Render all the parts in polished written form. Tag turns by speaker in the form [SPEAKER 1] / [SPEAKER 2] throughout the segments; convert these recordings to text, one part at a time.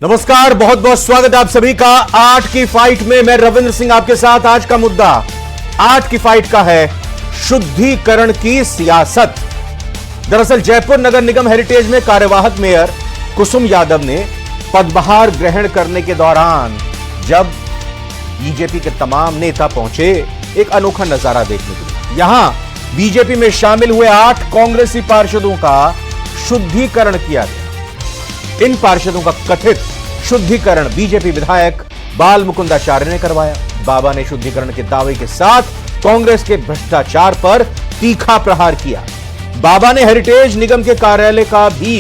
[SPEAKER 1] नमस्कार, बहुत बहुत स्वागत है आप सभी का आज की फाइट में। मैं रविंद्र सिंह आपके साथ। आज का मुद्दा आज की फाइट का है शुद्धिकरण की सियासत। दरअसल जयपुर नगर निगम हेरिटेज में कार्यवाहक मेयर कुसुम यादव ने पदभार ग्रहण करने के दौरान जब बीजेपी के तमाम नेता पहुंचे, एक अनोखा नजारा देखने को मिला। यहां बीजेपी में शामिल हुए 8 कांग्रेसी पार्षदों का शुद्धिकरण किया गया। इन पार्षदों का कथित शुद्धिकरण बीजेपी विधायक बाल मुकुंदाचार्य ने करवाया। बाबा ने शुद्धिकरण के दावे के साथ कांग्रेस के भ्रष्टाचार पर तीखा प्रहार किया। बाबा ने हेरिटेज निगम के कार्यालय का भी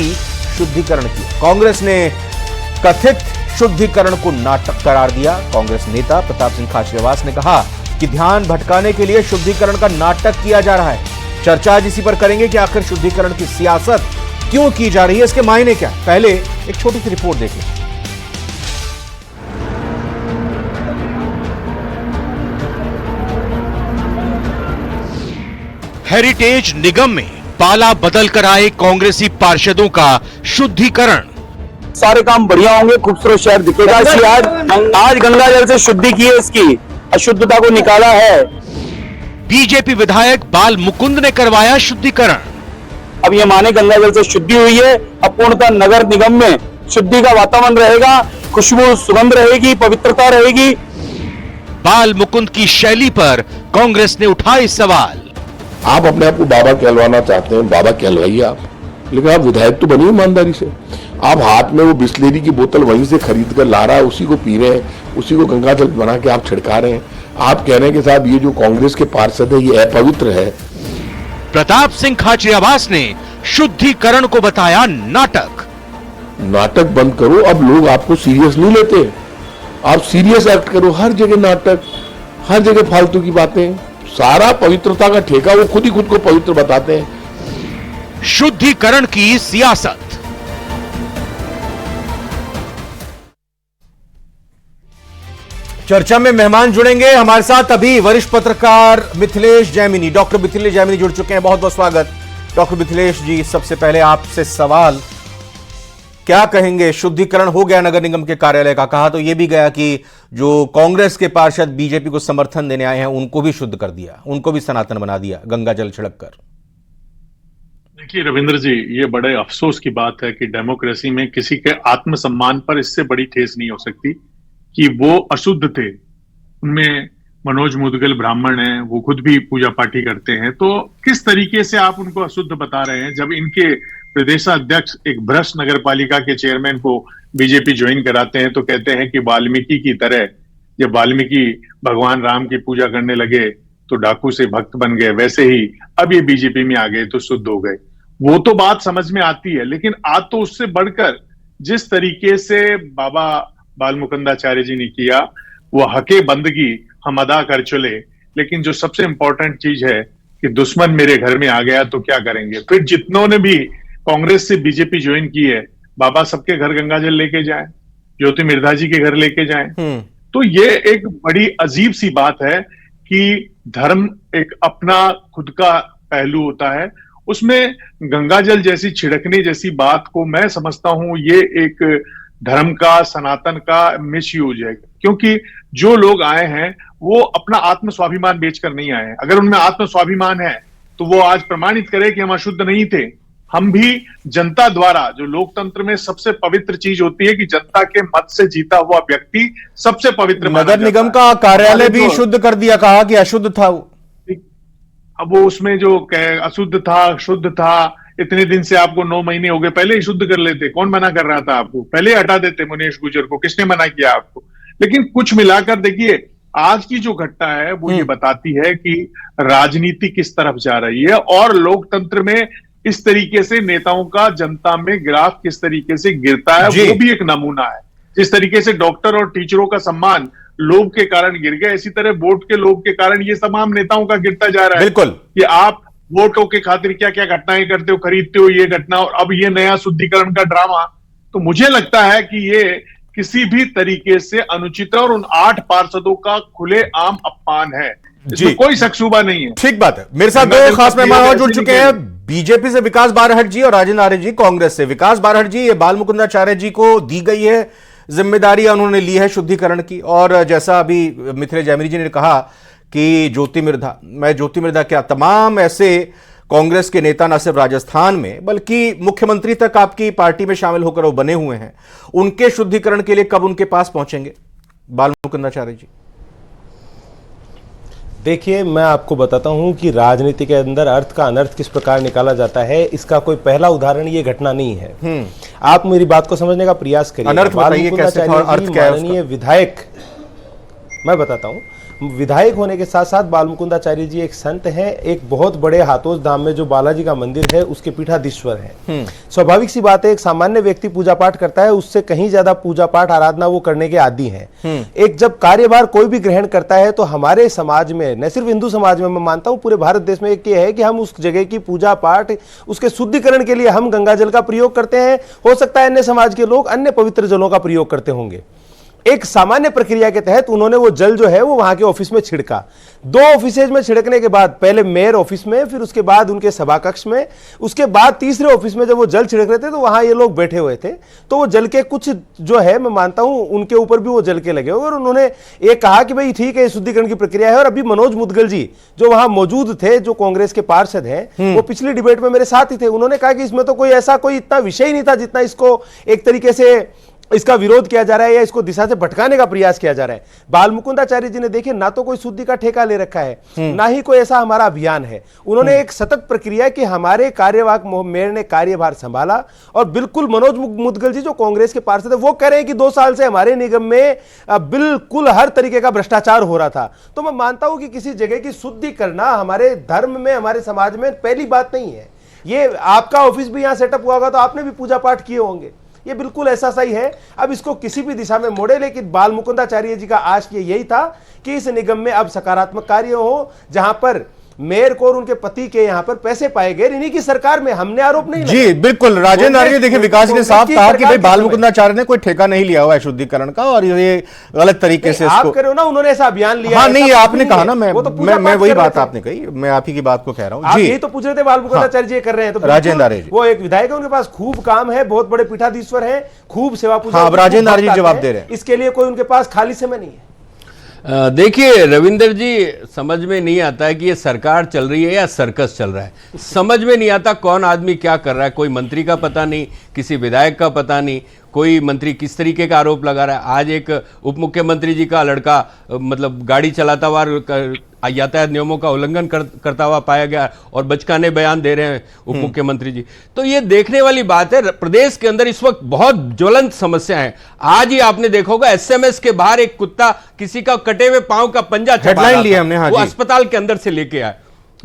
[SPEAKER 1] शुद्धिकरण किया। कांग्रेस ने कथित शुद्धिकरण को नाटक करार दिया। कांग्रेस नेता प्रताप सिंह खाचरियावास ने कहा कि ध्यान भटकाने के लिए शुद्धिकरण का नाटक किया जा रहा है। चर्चा आज इसी पर करेंगे कि आखिर शुद्धिकरण की सियासत क्यों की जा रही है, इसके मायने क्या। पहले एक छोटी सी रिपोर्ट देखें। हेरिटेज निगम में पाला बदल कर आए कांग्रेसी पार्षदों का शुद्धिकरण।
[SPEAKER 2] सारे काम बढ़िया होंगे, खूबसूरत शहर दिखेगा। इसलिए आज गंगा जल से शुद्धि की है, इसकी अशुद्धता को निकाला है।
[SPEAKER 1] बीजेपी विधायक बाल मुकुंद ने करवाया शुद्धिकरण।
[SPEAKER 2] अब ये माने गंगा जल से शुद्धि हुई है, अब पूर्णतः नगर निगम में शुद्धि का वातावरण रहेगा, खुशबू सुगंध रहेगी, पवित्रता रहेगी।
[SPEAKER 1] बाल मुकुंद की शैली पर कांग्रेस ने उठाए सवाल।
[SPEAKER 3] आप अपने आप को बाबा कहलवाना चाहते हैं, बाबा कहलवाइए आप, लेकिन आप विधायक तो बनिए ईमानदारी से। आप हाथ में वो बिस्लेरी की बोतल वहीं से खरीद कर ला रहा है, उसी को पी रहे हैं, उसी को गंगा जल बना के आप छिड़का रहे हैं। आप कह रहे हैं कि साहब ये जो कांग्रेस के पार्षद है ये अपवित्र है।
[SPEAKER 1] प्रताप सिंह खाचरियावास ने शुद्धिकरण को बताया नाटक।
[SPEAKER 3] नाटक बंद करो, अब लोग आपको सीरियस नहीं लेते। आप सीरियस एक्ट करो। हर जगह नाटक, हर जगह फालतू की बातें। सारा पवित्रता का ठेका वो खुद ही खुद को पवित्र बताते हैं।
[SPEAKER 1] शुद्धिकरण की सियासत। चर्चा में मेहमान जुड़ेंगे हमारे साथ। अभी वरिष्ठ पत्रकार मिथिलेश जैमिनी, डॉक्टर मिथिलेश जैमिनी जुड़ चुके हैं। बहुत बहुत स्वागत डॉक्टर मिथिलेश जी। सबसे पहले आपसे सवाल, क्या कहेंगे? शुद्धिकरण हो गया नगर निगम के कार्यालय का। कहा तो यह भी गया कि जो कांग्रेस के पार्षद बीजेपी को समर्थन देने आए हैं उनको भी शुद्ध कर दिया, उनको भी सनातन बना दिया गंगा जल छिड़क कर।
[SPEAKER 4] देखिए रविंद्र जी, ये बड़े अफसोस की बात है कि डेमोक्रेसी में किसी के आत्मसम्मान पर इससे बड़ी ठेस नहीं हो सकती कि वो अशुद्ध थे। उनमें मनोज मुदगल ब्राह्मण हैं, वो खुद भी पूजा पाठी करते हैं, तो किस तरीके से आप उनको अशुद्ध बता रहे हैं जब इनके प्रदेशाध्यक्ष एक भ्रष्ट नगर पालिका के चेयरमैन को बीजेपी ज्वाइन कराते हैं तो कहते हैं कि वाल्मीकि की तरह जब वाल्मीकि भगवान राम की पूजा करने लगे तो डाकू से भक्त बन गए, वैसे ही अब ये बीजेपी में आ गए तो शुद्ध हो गए। वो तो बात समझ में आती है, लेकिन आज तो उससे बढ़कर जिस तरीके से बाबा बाल मुकुंदाचार्य जी ने किया, वो हके बंदगी हम अदा कर चले, लेकिन जो सबसे इंपॉर्टेंट चीज है कि दुश्मन मेरे घर में आ गया तो क्या करेंगे। फिर जितनों ने भी कांग्रेस से बीजेपी ज्वाइन की है, बाबा सबके घर गंगा जल लेके जाए, ज्योति मिर्धा जी के घर लेके जाए। तो ये एक बड़ी अजीब सी बात है कि धर्म एक अपना खुद का पहलू होता है, उसमें गंगा जल जैसी छिड़कने जैसी बात को मैं समझता हूं ये एक धर्म का, सनातन का मिसयूज है। क्योंकि जो लोग आए हैं वो अपना आत्म स्वाभिमान बेचकर नहीं आए हैं। अगर उनमें आत्म स्वाभिमान है तो वो आज प्रमाणित करे कि हम अशुद्ध नहीं थे। हम भी जनता द्वारा, जो लोकतंत्र में सबसे पवित्र चीज होती है कि जनता के मत से जीता हुआ व्यक्ति सबसे पवित्र।
[SPEAKER 1] नगर निगम का कार्यालय भी शुद्ध कर दिया, कहा कि अशुद्ध था वो।
[SPEAKER 4] अब वो उसमें जो अशुद्ध था, शुद्ध था, इतने दिन से आपको 9 महीने हो गए, पहले ही शुद्ध कर लेते। कौन मना कर रहा था आपको? पहले हटा देते मुनीश गुजर को, किसने मना किया आपको? लेकिन कुछ मिलाकर देखिए, आज की जो घटना है वो ये बताती है कि राजनीति किस तरफ जा रही है और लोकतंत्र में इस तरीके से नेताओं का जनता में ग्राफ किस तरीके से गिरता है, वो भी एक नमूना है। जिस तरीके से डॉक्टर और टीचरों का सम्मान लोभ के कारण गिर गया, इसी तरह वोट के लोभ के कारण ये तमाम नेताओं का गिरता जा रहा है।
[SPEAKER 1] बिल्कुल,
[SPEAKER 4] कि आप वोटों के खातिर क्या क्या घटनाएं करते हो, खरीदते हो ये घटना, और अब ये नया शुद्धिकरण का ड्रामा। तो मुझे लगता है कि ये किसी भी तरीके से अनुचित है और उन 8 पार्षदों का खुलेआम अपमान है, इसमें कोई शक-शुबा नहीं है।
[SPEAKER 1] ठीक बात है। मेरे साथ 2 खास मेहमान और जुड़ चुके हैं। बीजेपी से विकास बारहट जी और राजेंद्र आर्य जी कांग्रेस से। विकास बारहट जी, ये बाल मुकुंदाचार्य जी को दी गई है जिम्मेदारी उन्होंने ली है शुद्धिकरण की। और जैसा अभी मिथिलेश जैमिनी जी ने कहा कि ज्योति मिर्धा क्या तमाम ऐसे कांग्रेस के नेता न सिर्फ राजस्थान में बल्कि मुख्यमंत्री तक आपकी पार्टी में शामिल होकर वो बने हुए हैं, उनके शुद्धिकरण के लिए कब उनके पास पहुंचेंगे बाल मुकुंदाचार्य जी?
[SPEAKER 5] देखिए, मैं आपको बताता हूं कि राजनीति के अंदर अर्थ का अनर्थ किस प्रकार निकाला जाता है, इसका कोई पहला उदाहरण ये घटना नहीं है। आप मेरी बात को समझने का प्रयास करिए।
[SPEAKER 1] अनर्थ बताइए कैसे, अर्थ क्या है उसका?
[SPEAKER 5] माननीय विधायक, मैं बताता हूं, विधायक होने के साथ साथ बाल मुकुंदाचार्य जी एक संत हैं। एक बहुत बड़े हाथोस धाम में जो बालाजी का मंदिर है उसके पीठाधीश्वर हैं। स्वाभाविक सी बात है, एक सामान्य व्यक्ति पूजा पाठ करता है, उससे कहीं ज्यादा पूजा पाठ आराधना वो करने के आदी हैं। एक जब कार्यभार कोई भी ग्रहण करता है तो हमारे समाज में, न सिर्फ हिंदू समाज में, मैं मानता हूं पूरे भारत देश में एक ये है कि हम उस जगह की पूजा पाठ, उसके शुद्धिकरण के लिए हम गंगा जल का प्रयोग करते हैं। हो सकता है अन्य समाज के लोग अन्य पवित्र जलों का प्रयोग करते होंगे। एक सामान्य प्रक्रिया के तहत उन्होंने वो जल जो है वो वहां के ऑफिस में छिड़का। 2 ऑफिसेज में छिड़कने के बाद, पहले मेयर ऑफिस में, फिर उसके बाद उनके सभा कक्ष में, उसके बाद तीसरे ऑफिस में जब वो जल छिड़क रहे थे तो वहां ये लोग बैठे हुए थे। तो वो जल के कुछ जो है, मैं मानता हूं उनके ऊपर भी वो जल के लगे हुए, और उन्होंने ये कहा कि भाई ठीक है, शुद्धिकरण की प्रक्रिया है। और अभी मनोज मुदगल जी जो वहां मौजूद थे, जो कांग्रेस के पार्षद हैं, वो पिछली डिबेट में मेरे साथ ही थे। उन्होंने कहा कि इसमें तो कोई ऐसा कोई इतना विषय नहीं था जितना इसको एक तरीके से इसका विरोध किया जा रहा है या इसको दिशा से भटकाने का प्रयास किया जा रहा है। बाल मुकुंदाचार्य जी ने देखिए, ना तो कोई शुद्धि का ठेका ले रखा है, ना ही कोई ऐसा हमारा अभियान है। उन्होंने एक सतत प्रक्रिया कि हमारे कार्यवाहक मेयर ने कार्यभार संभाला, और बिल्कुल मनोज मुदगल जी जो कांग्रेस के पार्षद है वो कह रहे हैं कि 2 साल से हमारे निगम में बिल्कुल हर तरीके का भ्रष्टाचार हो रहा था। तो मैं मानता हूं कि किसी जगह की शुद्धि करना हमारे धर्म में, हमारे समाज में पहली बात नहीं है। ये आपका ऑफिस भी यहां सेटअप हुआ होगा तो आपने भी पूजा पाठ किए होंगे, ये बिल्कुल ऐसा सही है। अब इसको किसी भी दिशा में मोड़े, लेकिन बाल मुकुंदाचार्य जी का आशय यही था कि इस निगम में अब सकारात्मक कार्य हो, जहां पर मेयर को और उनके पति के यहां पर पैसे पाए गए। इन्हीं की सरकार में, हमने आरोप नहीं लगाया।
[SPEAKER 1] जी बिल्कुल, राजेंद्र आर्य, देखिए विकास ने साफ कहा कि भाई बाल मुकुंदाचार्य ने कोई ठेका नहीं लिया हुआ है शुद्धिकरण का, और ये गलत तरीके से
[SPEAKER 5] आप करो ना, उन्होंने ऐसा अभियान लिया।
[SPEAKER 1] हाँ नहीं, आपने कहा ना, मैं वही बात आपने कही, मैं आप ही की बात को कह रहा हूँ जी।
[SPEAKER 5] यही तो पूछ रहे थे बाल मुकुंदाचार्य जी कर रहे हैं, तो
[SPEAKER 1] राजेंद्र आर्य जी,
[SPEAKER 5] वो एक विधायक है, उनके पास खूब काम है, बहुत बड़े पीठाधीश्वर है, खूब सेवा पूजा।
[SPEAKER 1] हाँ, राजेंद्र आर्य जी जवाब दे रहे हैं,
[SPEAKER 5] इसके लिए कोई उनके पास खाली समय नहीं है।
[SPEAKER 6] देखिए रविंदर जी, समझ में नहीं आता है कि ये सरकार चल रही है या सर्कस चल रहा है। समझ में नहीं आता कौन आदमी क्या कर रहा है। कोई मंत्री का पता नहीं, किसी विधायक का पता नहीं, कोई मंत्री किस तरीके का आरोप लगा रहा है। आज एक उप मुख्यमंत्री जी का लड़का मतलब गाड़ी चलाता हुआ यातायात नियमों का उल्लंघन करता हुआ पाया गया और बचकाने बयान दे रहे हैं उप मुख्यमंत्री जी। तो ये देखने वाली बात है। प्रदेश के अंदर इस वक्त बहुत ज्वलंत समस्या है। आज ही आपने देखा होगा, एसएमएस के बाहर एक कुत्ता किसी का कटे हुए पांव का पंजा
[SPEAKER 1] हेडलाइन लिया हमने, हाँ
[SPEAKER 6] वो
[SPEAKER 1] जी,
[SPEAKER 6] अस्पताल के अंदर से लेके आए।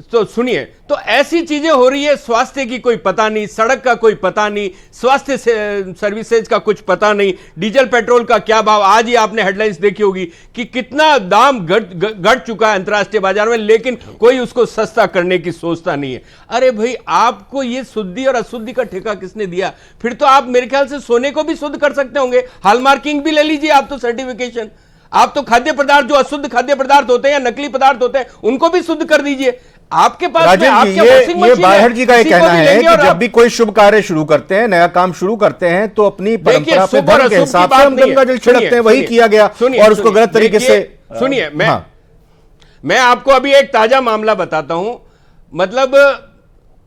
[SPEAKER 6] तो सुनिए, तो ऐसी चीजें हो रही है, स्वास्थ्य की कोई पता नहीं, सड़क का कोई पता नहीं, स्वास्थ्य सर्विसेज का कुछ पता नहीं, डीजल पेट्रोल का क्या भाव। आज ही आपने हेडलाइंस देखी होगी कि कितना दाम घट चुका है अंतर्राष्ट्रीय बाजार में, लेकिन कोई उसको सस्ता करने की सोचता नहीं है। अरे भाई, आपको ये शुद्धि और अशुद्धि का ठेका किसने दिया? फिर तो आप मेरे ख्याल से सोने को भी शुद्ध कर सकते होंगे, हॉलमार्किंग भी ले लीजिए आप तो, सर्टिफिकेशन। आप तो खाद्य पदार्थ, जो अशुद्ध खाद्य पदार्थ होते हैं या नकली पदार्थ होते हैं, उनको भी शुद्ध कर दीजिए। आपके पास
[SPEAKER 1] ये बाहर जी का ये कहना है कि जब भी कोई शुभ कार्य शुरू करते हैं, नया काम शुरू करते हैं, तो अपनी परंपरा पे धर्म के हिसाब से हम गंगा जल छिड़कते हैं। वही किया गया और उसको गलत तरीके से।
[SPEAKER 6] सुनिए, मैं आपको अभी एक ताजा मामला बताता हूं। मतलब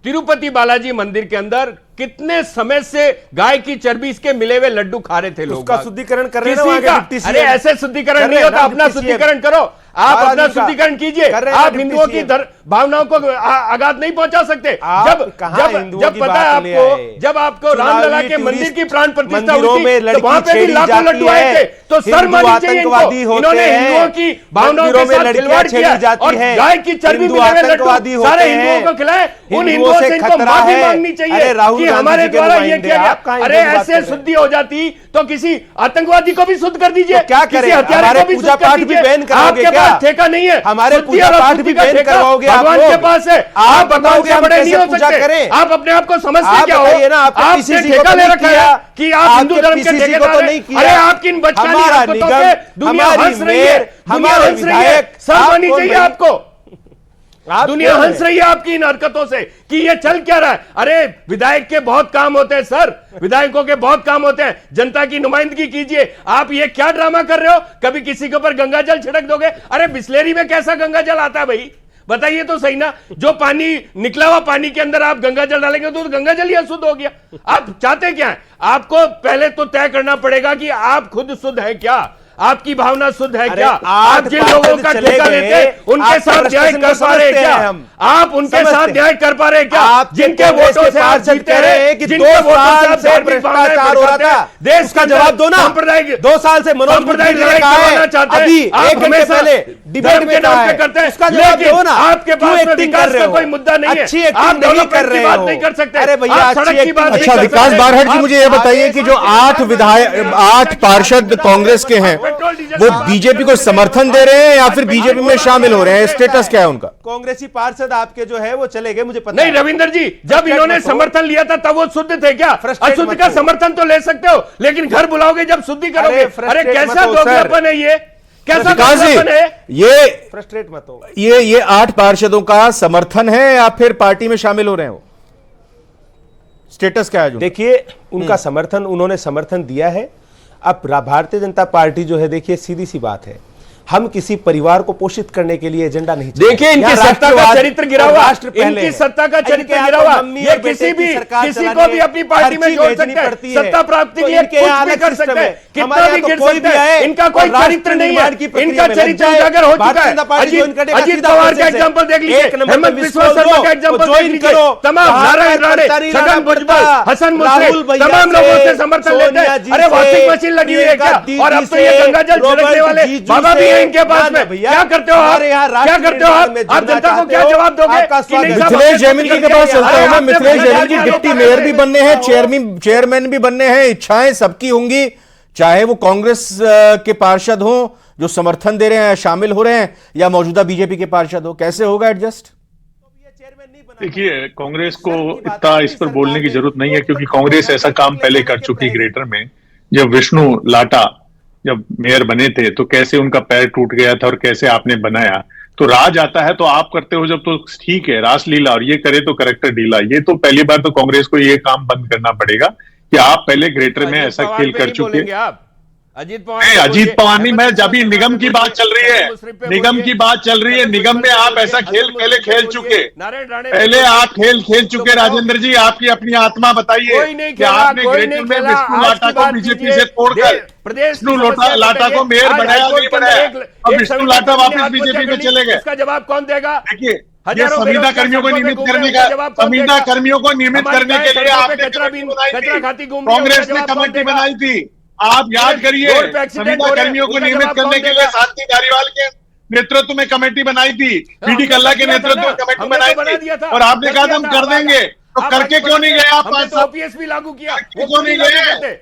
[SPEAKER 6] तिरुपति बालाजी मंदिर के अंदर कितने समय से गाय की चर्बी के मिले हुए लड्डू खा रहे थे लोग।
[SPEAKER 5] उसका शुद्धिकरण कर रहे हैं।
[SPEAKER 6] अरे ऐसे शुद्धिकरण नहीं होता, अपना शुद्धिकरण करो, आप अपना शुद्धिकरण कीजिए। आप हिंदुओं की भावनाओं को आघात नहीं पहुंचा सकते। जब पता है आपको, जब आपको रामलला के मंदिर की प्राण प्रतिष्ठा हुई थी, तो वहां पे भी लाखों लड्डू आए थे। तो शर्म आनी चाहिए इनको। इन्होंने हिंदुओं की भावनाओं के साथ खिलवाड़ किया और गाय की चर्बी मिले हुए लड्डू सारे हिंदुओं को खिलाए। उन हिंदुओं से इनको माफी मांगनी चाहिए कि हमारे द्वारा ये किया गया। अरे ऐसे शुद्धि हो जाती तो किसी आतंकवादी को भी शुद्ध कर दीजिए,
[SPEAKER 5] क्या करें? हमारे पूजा पाठ भी बैन कराओगे क्या?
[SPEAKER 6] ठेका नहीं है,
[SPEAKER 5] हमारे पूजा पाठ भी बैन करवाओगे?
[SPEAKER 6] भगवान के पास है, आप बताओगे हम बड़े नहीं हो सकते। आप अपने आप को समझते क्या हो? आपने ठेका ले रखा है कि आप हिंदू धर्म के ठेकेदार हैं। अरे आप किन बचकानी हरकतों से दुनिया हंस रही है, दुनिया हंस रही है, शर्म आनी चाहिए आपको। दुनिया हंस रही है आपकी इन हरकतों से कि ये चल क्या रहा है। अरे विधायक के बहुत काम होते हैं सर, विधायकों के बहुत काम होते हैं, जनता की नुमाइंदगी कीजिए। आप ये क्या ड्रामा कर रहे हो, कभी किसी के ऊपर गंगा जल छिड़क दोगे? अरे बिस्लेरी में कैसा गंगा जल आता है भाई, बताइए तो सही ना। जो पानी निकला हुआ पानी के अंदर आप गंगा जल डालेंगे तो गंगा जल ही अशुद्ध हो गया। आप चाहते क्या है? आपको पहले तो तय करना पड़ेगा कि आप खुद शुद्ध है क्या, आपकी भावना शुद्ध है क्या? आप जिन लोगों का ठेका लेते उनके साथ न्याय कर पा रहे क्या? आप उनके साथ न्याय कर पा रहे क्या? जिनके वोटों से आप जीते हैं, जिनके वोटों से आप भ्रष्टाचार हो रहा था, देश का जवाब दो ना।
[SPEAKER 5] 2 साल से मनोज
[SPEAKER 6] सांप्रदायिक लड़ाई करवाना चाहते हैं,
[SPEAKER 5] अभी एक घंटे पहले डिबेट के नाम पे करते हैं, उसका जवाब दो ना।
[SPEAKER 6] आपके पास में विकास का कोई मुद्दा नहीं है,
[SPEAKER 5] अच्छी
[SPEAKER 6] आप
[SPEAKER 5] एक्टिंग नहीं कर रहे
[SPEAKER 6] बात नहीं कर सकते।
[SPEAKER 5] अरे भैया
[SPEAKER 6] सड़क की बात।
[SPEAKER 1] अच्छा विकास बारहट जी, मुझे ये बताइए कि जो 8 पार्षद कांग्रेस के हैं वो बीजेपी को समर्थन दे रहे हैं या फिर बीजेपी में शामिल हो रहे हैं, स्टेटस क्या है उनका?
[SPEAKER 5] कांग्रेसी पार्षद आपके जो है वो चले गए, मुझे पता
[SPEAKER 6] नहीं रविंदर जी, जब इन्होंने समर्थन लिया था तब वो शुद्ध थे क्या? अशुद्ध का समर्थन तो ले सकते हो, लेकिन घर बुलाओगे जब शुद्धि करोगे। अरे कैसा दोगलापन है ये, कैसा दोगलापन है
[SPEAKER 5] ये? फ्रस्ट्रेट मत हो।
[SPEAKER 1] ये 8 पार्षदों का समर्थन है या फिर पार्टी में शामिल हो रहे हैं वो? स्टेटस क्या है? जो
[SPEAKER 5] देखिए उनका समर्थन, उन्होंने समर्थन दिया है। अब भारतीय जनता पार्टी जो है, देखिए सीधी सी बात है, हम किसी परिवार को पोषित करने के लिए एजेंडा नहीं चाहते।
[SPEAKER 6] देखिए इनकी सत्ता का चरित्र गिरा हुआ, इनकी सत्ता का चरित्र गिरा हुआ। ये किसी को भी अपनी पार्टी में जोड़ सकते हैं, सत्ता प्राप्ति के लिए कुछ भी कर सकते हैं, कितना भी गिर सकते हैं। इनका कोई चरित्र नहीं है, इनका चरित्र उजागर हो चुका है। अजीत पवार का एग्जाम्पल देख लीजिए, हेमंत बिस्वा शर्मा का एग्जाम्पल देख लीजिए, तमाम नारायण राणे, छगन भुजबल, हसन मुश्रीफ, तमाम लोगों से समर्थन लेते हैं। अरे वॉशिंग मशीन लगी हुई है क्या? और अब तो ये गंगा जल छिड़कने वाले बाबा भी इनके पास में। क्या करते हो आप? क्या करते हो आप? आप जनता को क्या जवाब दोगे?
[SPEAKER 1] मिथिलेश जैमिनी के पास चलता हूं मैं। मिथिलेश जैमिनी जी डिप्टी मेयर भी बनने हैं, चेयरमैन भी बनने हैं, इच्छाएं सबकी होंगी, चाहे वो कांग्रेस के पार्षद हो जो समर्थन दे रहे हैं, शामिल हो रहे हैं, या मौजूदा बीजेपी के पार्षद हो। कैसे होगा एडजस्ट?
[SPEAKER 4] देखिए कांग्रेस को इतना इस पर बोलने की जरूरत नहीं है, क्योंकि कांग्रेस ऐसा काम पहले कर चुकी है ग्रेटर में। जब विष्णु लाटा जब मेयर बने थे तो कैसे उनका पैर टूट गया था और कैसे आपने बनाया। तो राज आता है तो आप करते हो जब, तो ठीक है रासलीला, और ये करे तो करेक्टर ढीला। ये तो पहली बार तो कांग्रेस को ये काम बंद करना पड़ेगा कि आप पहले ग्रेटर में ऐसा खेल कर चुके। अजीत पवार नहीं, मैं जब भी निगम की बात चल रही है, निगम की बात चल रही है, निगम में आप ऐसा खेल पहले खेल चुके, पहले आप खेल चुके। राजेंद्र जी आपकी अपनी आत्मा बताइए कि आपने ग्रेटर में विष्णु लाटा को बीजेपी से तोड़कर विष्णु लाटा को मेयर बनाया नहीं बनाया, अब विष्णु लाटा वापस बीजेपी में चले गए।
[SPEAKER 6] इसका जवाब कौन देगा?
[SPEAKER 4] देखिए ये संविदा कर्मियों को नियमित करने का, संविदा कर्मियों को नियमित करने के लिए आपने कांग्रेस ने कमेटी बनाई थी। आप याद करिए, संविदा कर्मियों को नियमित करने के लिए शांति धारीवाल के नेतृत्व में कमेटी बनाई थी, पीडी कल्ला के नेतृत्व में कमेटी बनाई थी, और आपने कहा हम कर देंगे। तो करके क्यों नहीं गए आप?
[SPEAKER 6] ओपीएस भी लागू किया,
[SPEAKER 4] क्यों नहीं गए?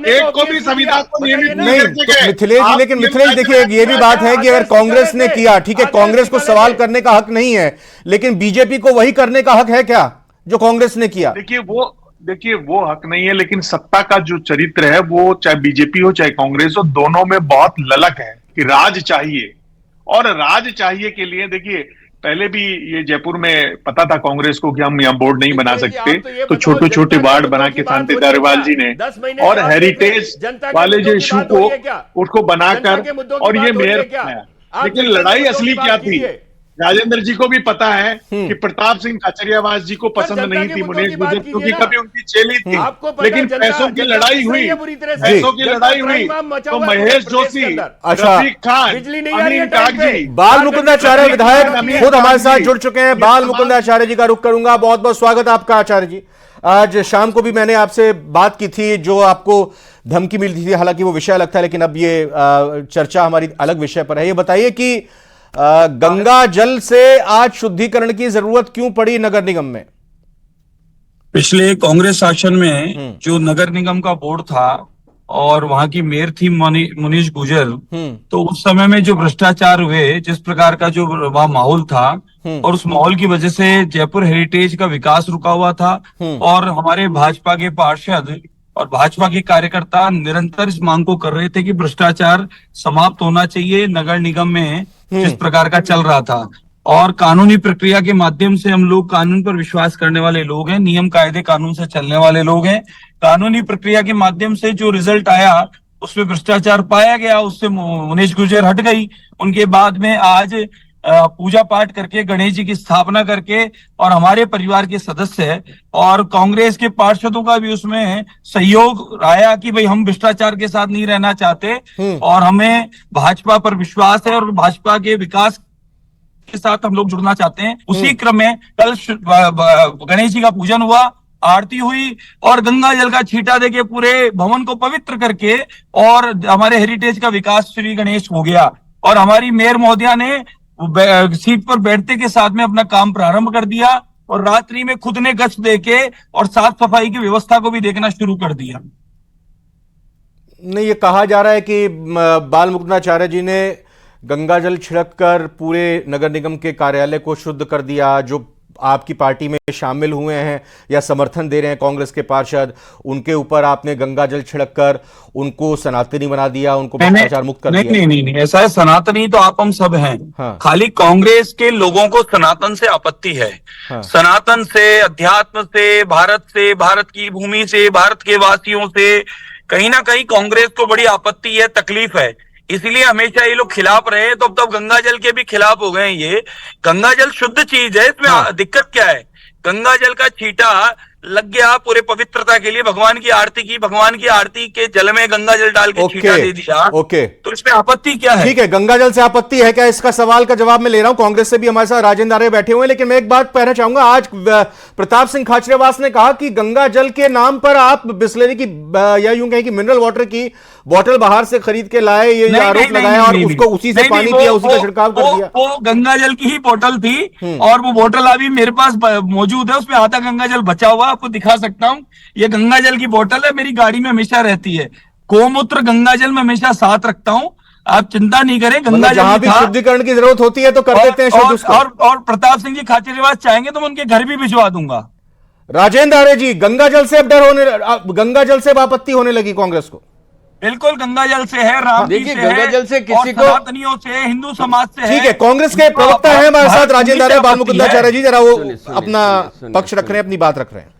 [SPEAKER 4] एक को भी संविदा को नियमित
[SPEAKER 1] नहीं। तो मिथिलेश जी, लेकिन मिथिलेश देखिए ये भी बात है कि अगर कांग्रेस ने किया, ठीक है कांग्रेस को सवाल करने का हक नहीं है, लेकिन बीजेपी को वही करने का हक है क्या जो कांग्रेस ने किया?
[SPEAKER 4] देखिए वो हक नहीं है, लेकिन सत्ता का जो चरित्र है वो चाहे बीजेपी हो चाहे कांग्रेस हो, दोनों में बहुत ललक है कि राज चाहिए। और राज चाहिए के लिए देखिए पहले भी ये जयपुर में पता था कांग्रेस को कि हम यहाँ बोर्ड नहीं बना सकते, तो छोटे छोटे वार्ड बना के शांति धारीवाल जी ने, और हेरिटेज वाले जो इशू को उसको बनाकर और ये मेयर बनाया। लेकिन लड़ाई असली क्या थी? राजेंद्र जी को भी पता है कि प्रताप सिंह खाचरियावास जी को पसंद नहीं थी मुनीष गुजर, क्योंकि कभी उनकी चेली थी, लेकिन पैसों की लड़ाई हुई, पैसों की लड़ाई हुई तो महेश जोशी, रफीक खान, अमीन काग जी,
[SPEAKER 1] बाल मुकुंदाचार्य विधायक खुद हमारे साथ जुड़ चुके हैं। बाल मुकुंदाचार्य जी का रुख करूंगा। बहुत बहुत स्वागत आपका आचार्य जी। आज शाम को भी मैंने आपसे बात की थी, जो आपको धमकी मिलती थी, हालांकि वो विषय अलग था, लेकिन अब ये चर्चा हमारी अलग विषय पर है। ये बताइए कि गंगा जल से आज शुद्धिकरण की जरूरत क्यों पड़ी नगर निगम में?
[SPEAKER 7] पिछले कांग्रेस शासन में जो नगर निगम का बोर्ड था और वहां की मेयर थी मुनीष गुजर, तो उस समय में जो भ्रष्टाचार हुए, जिस प्रकार का जो वहाँ माहौल था, और उस माहौल की वजह से जयपुर हेरिटेज का विकास रुका हुआ था, और हमारे भाजपा के पार्षद और भाजपा के कार्यकर्ता निरंतर इस मांग को कर रहे थे कि भ्रष्टाचार समाप्त होना चाहिए नगर निगम में जिस प्रकार का चल रहा था। और कानूनी प्रक्रिया के माध्यम से हम लोग कानून पर विश्वास करने वाले लोग हैं, नियम कायदे कानून से चलने वाले लोग हैं। कानूनी प्रक्रिया के माध्यम से जो रिजल्ट आया उसमें भ्रष्टाचार पाया गया, उससे मुनीश गुर्जर हट गई। उनके बाद में आज पूजा पाठ करके गणेश जी की स्थापना करके और हमारे परिवार के सदस्य और कांग्रेस के पार्षदों का भी उसमें सहयोग आया कि भाई हम भ्रष्टाचार के साथ नहीं रहना चाहते और हमें भाजपा पर विश्वास है और भाजपा के विकास के साथ हम लोग जुड़ना चाहते हैं। उसी क्रम में कल गणेश जी का पूजन हुआ, आरती हुई और गंगा जल का छींटा देके पूरे भवन को पवित्र करके और हमारे हेरिटेज का विकास श्री गणेश हो गया। और हमारी मेयर महोदया ने सीट पर बैठते के साथ में अपना काम प्रारंभ कर दिया और रात्रि में खुद ने गश्त देके और साफ सफाई की व्यवस्था को भी देखना शुरू कर दिया।
[SPEAKER 1] नहीं, ये कहा जा रहा है कि बाल मुकुंदाचार्य जी ने गंगा जल छिड़ककर पूरे नगर निगम के कार्यालय को शुद्ध कर दिया। जो आपकी पार्टी में शामिल हुए हैं या समर्थन दे रहे हैं कांग्रेस के पार्षद, उनके ऊपर आपने गंगा जल छिड़ककर उनको सनातनी बना दिया, उनको भ्रष्टाचार मुक्त कर दिया।
[SPEAKER 7] नहीं, ऐसा है। सनातनी तो आप हम सब हैं।
[SPEAKER 1] हाँ।
[SPEAKER 7] खाली कांग्रेस के लोगों को सनातन से आपत्ति है।
[SPEAKER 1] हाँ।
[SPEAKER 7] सनातन से, अध्यात्म से, भारत की भूमि से, भारत के वासियों से कहीं ना कहीं कांग्रेस को बड़ी आपत्ति है, तकलीफ है। इसलिए हमेशा ये लोग खिलाफ रहे हैं, तो अब गंगा जल के भी खिलाफ हो गए हैं। ये गंगा जल शुद्ध चीज है, इसमें दिक्कत क्या है? गंगा जल का छींटा लग गया पूरे पवित्रता के लिए, भगवान की आरती की, भगवान की आरती के जल में गंगा जल डाल के छींटा दे दिया। तो इसमें आपत्ति क्या है?
[SPEAKER 1] ठीक है, गंगा जल से आपत्ति है क्या? इसका सवाल का जवाब मैं ले रहा हूं। कांग्रेस से भी हमारे साथ राजेंद्र आर्य बैठे हुए हैं, लेकिन मैं एक बात कहना चाहूंगा। आज प्रताप सिंह खाचरियावास ने कहा कि गंगा जल के नाम पर आप बिस्लेरी की या यूं कहें कि मिनरल वाटर की बोतल बाहर से खरीद के लाए, ये आरोप लगाया और उसको उसी से पानी पिया, उसी का छिड़काव कर दिया।
[SPEAKER 7] वो गंगा जल की ही बोतल थी और वो बोतल अभी मेरे पास मौजूद है, उसमें आधा गंगा जल बचा हुआ, आपको दिखा सकता हूँ। ये गंगा जल की बोतल है, मेरी गाड़ी में हमेशा रहती है। गोमूत्र गंगा जल में हमेशा साथ रखता हूँ, आप चिंता नहीं करें। गंगा जल
[SPEAKER 1] जहां भी शुद्धिकरण की जरूरत होती है तो कर देते हैं शुद्ध उसको।
[SPEAKER 7] और प्रताप सिंह जी खाचरियावास चाहेंगे तो मैं उनके घर भी भिजवा दूंगा।
[SPEAKER 1] राजेंद्र आर्य जी, गंगा जल से अब डर होने, गंगा जल से अब आपत्ति होने लगी कांग्रेस को?
[SPEAKER 7] बिल्कुल, गंगा जल से है, राम जी से
[SPEAKER 6] गंगा जल से किसी को,
[SPEAKER 7] सनातनियों से, हिंदू समाज से।
[SPEAKER 1] ठीक है, कांग्रेस के प्रवक्ता है हमारे साथ राजेंद्र आर्य, बाल मुकुंदाचार्य जी जरा वो अपना पक्ष रख रहे हैं, अपनी बात रख रहे हैं।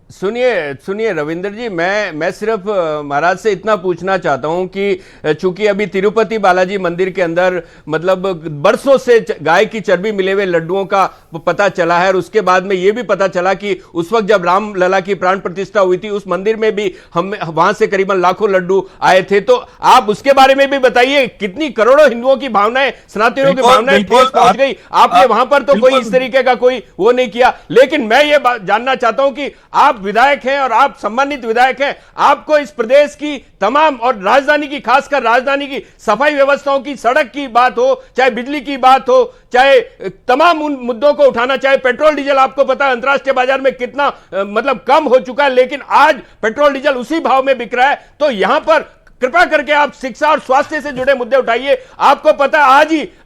[SPEAKER 6] सुनिए रविंद्र जी, मैं सिर्फ महाराज से इतना पूछना चाहता हूं कि चूंकि अभी तिरुपति बालाजी मंदिर के अंदर मतलब बरसों से गाय की चर्बी मिले हुए लड्डुओं का पता चला है और उसके बाद में यह भी पता चला कि उस वक्त जब राम लला की प्राण प्रतिष्ठा हुई थी उस मंदिर में भी हम वहां से करीबन लाखों लड्डू आए थे। तो आप उसके बारे में भी बताइए, कितनी करोड़ों हिंदुओं की भावनाएं, सनातनियों की भावनाएं ठेस पहुंच गई। आपने वहां पर तो कोई इस तरीके का कोई वो नहीं किया, लेकिन मैं ये जानना चाहता हूं कि आप विधायक हैं और आप सम्मानित विधायक हैं, आपको इस प्रदेश की तमाम और राजधानी की, खासकर राजधानी की सफाई व्यवस्थाओं की, सड़क की बात हो, चाहे बिजली की बात हो, चाहे तमाम उन मुद्दों को उठाना, चाहे पेट्रोल डीजल, आपको पता है अंतरराष्ट्रीय बाजार में कितना मतलब कम हो चुका है, लेकिन आज पेट्रोल डीजल उसी भाव में बिक रहा है। तो यहां पर कृपा करके आप शिक्षा और स्वास्थ्य से जुड़े मुद्दे उठाइए। आपको पता है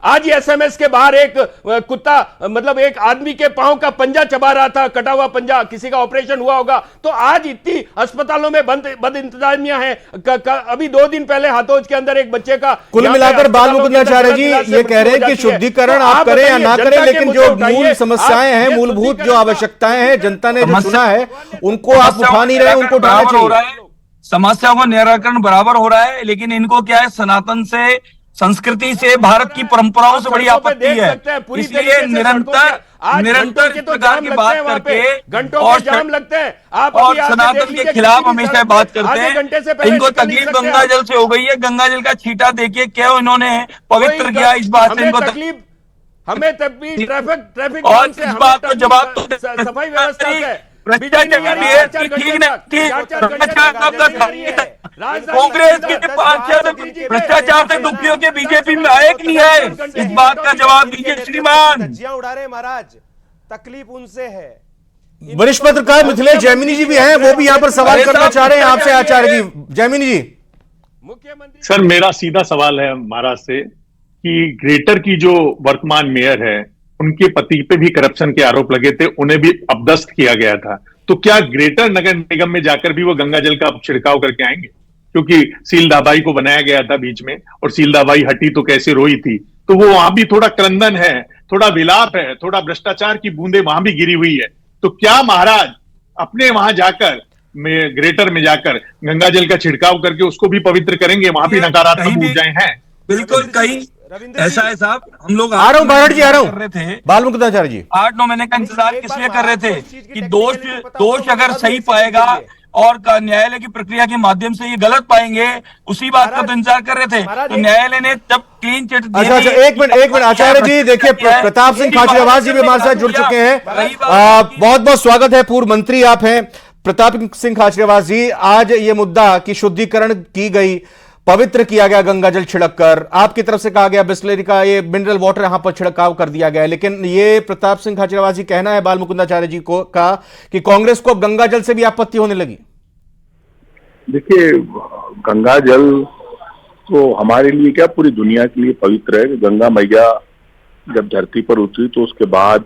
[SPEAKER 6] आज ही एसएमएस के बाहर एक कुत्ता मतलब एक आदमी के पांव का पंजा चबा रहा था, कटा हुआ पंजा, किसी का ऑपरेशन हुआ होगा। तो आज इतनी अस्पतालों में बद इंतजामिया है। अभी 2 दिन पहले हाथोज के अंदर एक बच्चे का,
[SPEAKER 1] कुल मिलाकर बाल मुकुंदाचार्य जी ये कह रहे हैं कि शुद्धिकरण आप करें या ना करें, लेकिन जो मूल समस्याएं हैं, मूलभूत जो आवश्यकताएं हैं, जनता ने जो चुना है उनको आप उठा नहीं रहे, उनको उठाना चाहिए।
[SPEAKER 7] समस्याओं का निराकरण बराबर हो रहा है, लेकिन इनको क्या है, सनातन से, संस्कृति से, भारत की परंपराओं से बड़ी आपत्ति है। इसलिए निरंतर इस प्रकार की बात करके और जाम लगते हैं, आप और सनातन के खिलाफ हमेशा बात करते हैं। इनको तकलीफ गंगा जल से हो गई है, गंगा जल का छींटा देखिए क्या इन्होंने पवित्र किया, इस बात से इनको तकलीफ,
[SPEAKER 6] हमें ट्रैफिक
[SPEAKER 7] और इस बात को जवाब तो
[SPEAKER 6] सफाई व्यवस्था से
[SPEAKER 7] कांग्रेस के पार्षद भ्रष्टाचार से दुखियों के बीजेपी में आए कि नहीं है, इस बात का जवाब दीजिए श्रीमान।
[SPEAKER 5] उड़ा रहे महाराज, तकलीफ उनसे है।
[SPEAKER 1] वरिष्ठ पत्रकार मिथिलेश जैमिनी जी भी हैं, वो भी यहाँ पर सवाल करना चाह रहे हैं आपसे। आचार्य जी, जैमिनी जी।
[SPEAKER 4] मुख्यमंत्री सर, मेरा सीधा सवाल है महाराज से कि ग्रेटर की जो वर्तमान मेयर है उनके पति पे भी करप्शन के आरोप लगे थे, उन्हें भी अपदस्थ किया गया था। तो क्या ग्रेटर नगर निगम में जाकर भी वो गंगा जल का छिड़काव करके आएंगे? क्योंकि सील दाबाई को बनाया गया था बीच में और सील दाबाई हटी तो कैसे रोई थी। तो वो वहां भी थोड़ा क्रंदन है, थोड़ा विलाप है, थोड़ा भ्रष्टाचार की बूंदे वहां भी गिरी हुई है। तो क्या महाराज अपने वहां जाकर ग्रेटर में जाकर गंगा जल का छिड़काव करके उसको भी पवित्र करेंगे? वहां भी नकारात्मक ऊर्जाएं हैं।
[SPEAKER 7] बिल्कुल, कहीं ऐसा है साहब। हम लोग
[SPEAKER 5] आ रहा हूं बाहर जी, आ रहा हूं
[SPEAKER 7] कर रहे थे,
[SPEAKER 5] बाल मुकुंदाचार्य जी
[SPEAKER 7] 8-9 महीने का इंतजार किस लिए कर रहे थे कि दोष अगर सही पाएगा और न्यायालय की प्रक्रिया के माध्यम से ये गलत पाएंगे, उसी बात का तो इंतजार कर रहे थे। तो न्यायालय ने जब क्लीन चिट दी।
[SPEAKER 5] अच्छा, एक मिनट आचार्य जी, देखिए प्रताप सिंह खाचरियावास जी भी हमारे साथ जुड़ चुके हैं। बहुत बहुत स्वागत है, पूर्व मंत्री आप हैं प्रताप सिंह खाचरियावास जी। आज ये मुद्दा कि शुद्धिकरण की गई, पवित्र किया गया गंगा जल छिड़क कर, आपकी तरफ से कहा गया बिस्लेरी का ये मिनरल वाटर यहां पर छिड़काव कर दिया गया है, लेकिन ये प्रताप सिंह खाचरियावास जी कहना है बाल मुकुंदाचार्य जी को का कि कांग्रेस को गंगा जल से भी आपत्ति होने लगी।
[SPEAKER 3] देखिए, गंगा जल तो हमारे लिए क्या पूरी दुनिया के लिए पवित्र है। गंगा मैया जब धरती पर उतरी तो उसके बाद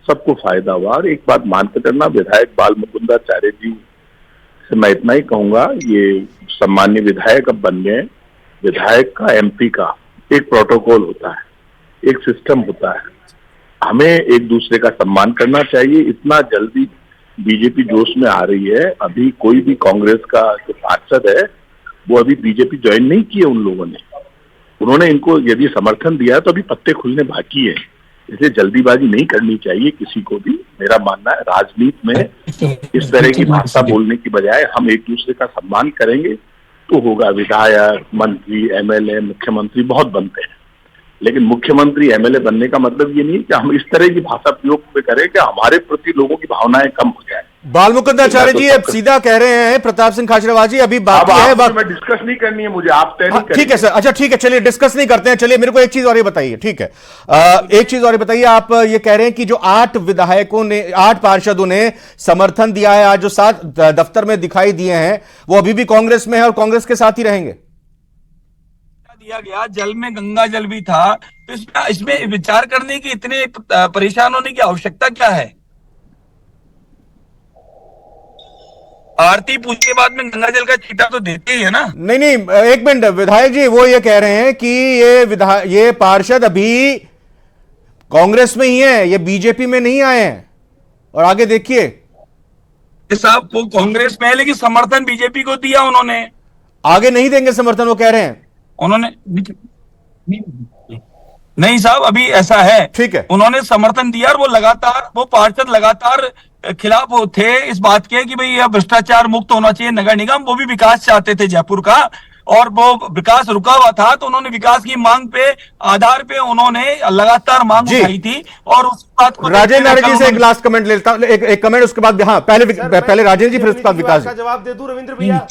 [SPEAKER 3] सबको फायदा हुआ। और एक बात मान के करना, विधायक बाल मुकुंदाचार्य जी से मैं इतना ही कहूंगा, ये सम्मान्य विधायक अब बन गए। विधायक का एमपी का एक प्रोटोकॉल होता है, एक सिस्टम होता है। हमें एक दूसरे का सम्मान करना चाहिए। इतना जल्दी बीजेपी जोश में आ रही है। अभी कोई भी कांग्रेस का जो पार्षद है वो अभी बीजेपी ज्वाइन नहीं किए उन लोगों ने। उन्होंने इनको यदि समर्थन दिया है तो अभी पत्ते खुलने बाकी है। इसलिए जल्दीबाजी नहीं करनी चाहिए किसी को भी। मेरा मानना है राजनीति में इस तरह की भाषा बोलने की बजाय हम एक दूसरे का सम्मान करेंगे तो होगा। विधायक, मंत्री, एमएलए, मुख्यमंत्री बहुत बनते हैं, लेकिन मुख्यमंत्री एमएलए बनने का मतलब ये नहीं कि हम इस तरह की भाषा प्रयोग करें कि हमारे प्रति लोगों की भावनाएं कम हो जाए।
[SPEAKER 5] बाल मुकुंदाचार्य जी अब सीधा कह रहे हैं प्रताप सिंह खाचरियावास जी, अभी बाकी है बात
[SPEAKER 3] मैं डिस्कस नहीं करनी है मुझे, आप तय नहीं करेंगे।
[SPEAKER 5] ठीक है सर, अच्छा ठीक है, चलिए डिस्कस नहीं करते हैं। चलिए मेरे को एक चीज और ये बताइए, ठीक है एक चीज और ये बताइए, आप ये कह रहे हैं कि जो 8 विधायकों ने, 8 पार्षदों ने समर्थन दिया है, आज जो 7 दफ्तर में दिखाई दिए हैं, वो अभी भी कांग्रेस में है और कांग्रेस के साथ ही रहेंगे।
[SPEAKER 7] दिया गया जल में गंगा जल भी था, तो इसमें विचार करने की इतने परेशान होने की आवश्यकता क्या है? आरती पूजा के बाद में गंगा जल का छींटा तो देते ही है ना।
[SPEAKER 5] नहीं, एक मिनट विधायक जी, वो ये कह रहे हैं कि ये पार्षद अभी कांग्रेस में ही है, ये बीजेपी में नहीं आए हैं। और आगे देखिए
[SPEAKER 7] साहब, वो कांग्रेस में है लेकिन समर्थन बीजेपी को दिया उन्होंने।
[SPEAKER 5] आगे नहीं देंगे समर्थन, वो कह रहे हैं
[SPEAKER 7] उन्होंने। नहीं साहब, अभी ऐसा है,
[SPEAKER 5] ठीक है,
[SPEAKER 7] उन्होंने समर्थन दिया और वो पार्षद लगातार खिलाफ थे इस बात के कि भाई यह भ्रष्टाचार मुक्त होना चाहिए नगर निगम। वो भी विकास चाहते थे जयपुर का, और वो विकास रुका हुआ था, तो उन्होंने विकास की मांग पे आधार पे उन्होंने लगातार मांग उठाई थी। और उस बात को
[SPEAKER 5] राजेंद्र जी से एक लास्ट कमेंट लेता हूं, एक कमेंट, उसके बाद हाँ पहले राजेंद्र जी, फिर उसके बाद विकास का जवाब दे दूं रविंद्र भैया।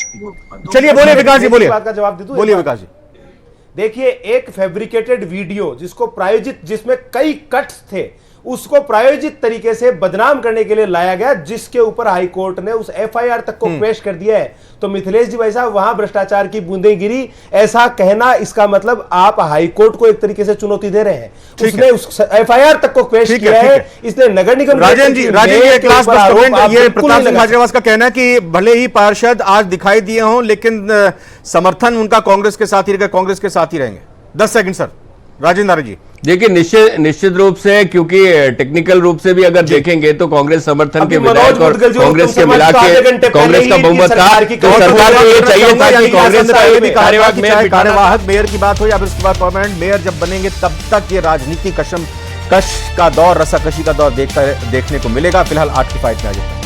[SPEAKER 5] चलिए बोलिए विकास जी, बोलिए बात का जवाब दे दूं, बोलिए विकास जी। देखिए, एक फैब्रिकेटेड वीडियो जिसमें कई कट्स थे, उसको प्रायोजित तरीके से बदनाम करने के लिए लाया गया, जिसके ऊपर हाई कोर्ट ने उस एफआईआर तक को पेश कर दिया है। तो मिथिलेश जी भाई साहब, वहां भ्रष्टाचार की बूंदें गिरी, ऐसा कहना, इसका मतलब आप हाई कोर्ट को एक तरीके से चुनौती दे रहे हैं। उसने उस एफआईआर तक को पेश किया है, इसने नगर निगम।
[SPEAKER 1] राजन जी एक लास्ट कमेंट, ये प्रताप सिंह खाचरियावास का कहना है कि भले ही पार्षद आज दिखाई दिए हों, लेकिन समर्थन उनका कांग्रेस के साथ ही रहेगा, कांग्रेस के साथ ही रहेंगे। 10 सेकंड सर, राजेंद्र जी।
[SPEAKER 6] देखिए, निश्चित रूप से, क्योंकि टेक्निकल रूप से भी अगर देखेंगे तो कांग्रेस समर्थन के विधायक और कांग्रेस के मिला के कांग्रेस का बहुमत था, तो सरकार को ये चाहिए था कि कांग्रेस का ये भी
[SPEAKER 1] कार्यवाहक मेयर की बात हो या फिर उसके बाद परमानेंट मेयर जब बनेंगे, तब तक ये राजनीति कश का दौर, रसाकशी का दौर देखने को मिलेगा। फिलहाल आज की फाइट में आ जाए।